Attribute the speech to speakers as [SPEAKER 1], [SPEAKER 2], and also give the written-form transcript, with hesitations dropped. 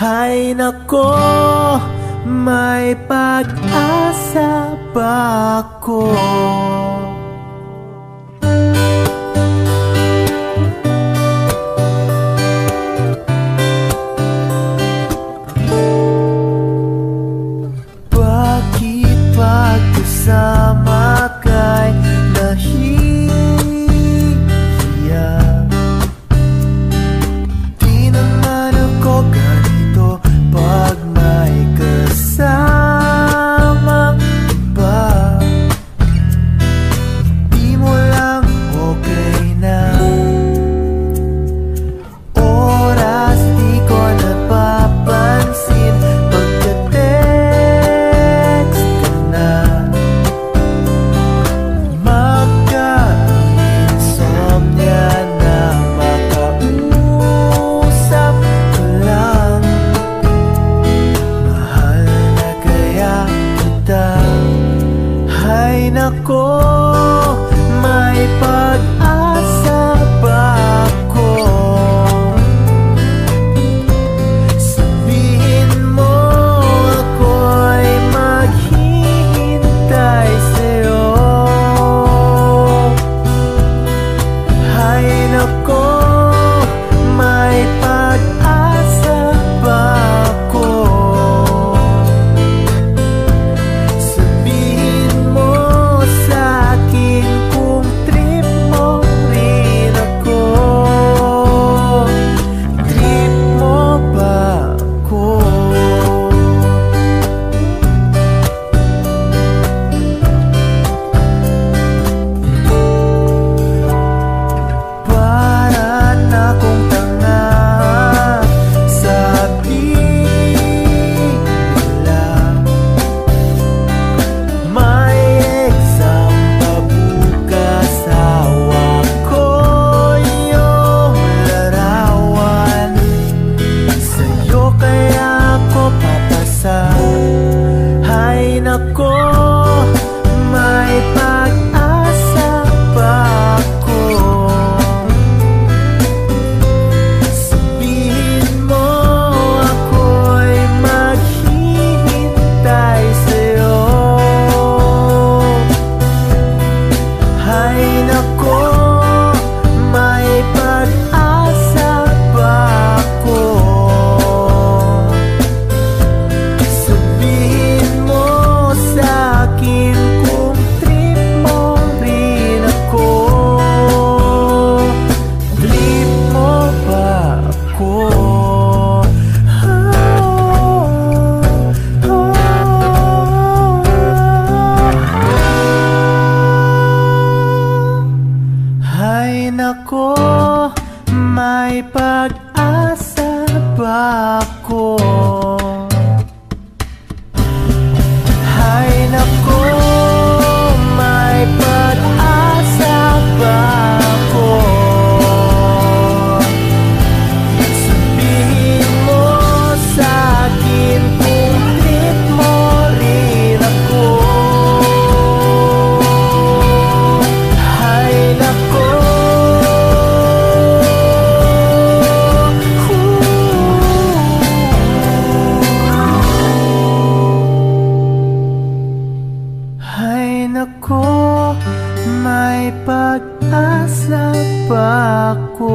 [SPEAKER 1] Hay nako, may pag-asa ba ako? Bakit pagkasama kay nahihiya? Di naman ako ganito pag may kasamang iba. Di mo lang okay na. Oras di ko napapansin pagka-text ka na. Magka-insomnia na makausap ko lang. Mahal na kaya kita. Hay nako, may pag-asa ba ako? Sabihin mo ako'y maghihintay sa'yo. Hay nako, may pag-asa ba ako? Sabihin mo sa'kin kung trip mo rin ako. Trip mo ba ako? Para na kong tanga, sabi nila. May exam pa bukas, hawak ko yung larawan. Sa'yo kaya ako papasa. Hay nako, may pag-asa ba ako? Sabihin mo ako'y maghihintay sa'yo. Hay nako, may pag-asa ba ako? Sabihin mo sa'kin kung trip mo rin ako. Trip mo ba ako? Hay nako, may pag-asa ba ako? Hay nako, may pag-asa ba ako? Sabihin mo sa'kin kung trip mo rin ako. Hay nako, hay nako, may pag-asa ba ako?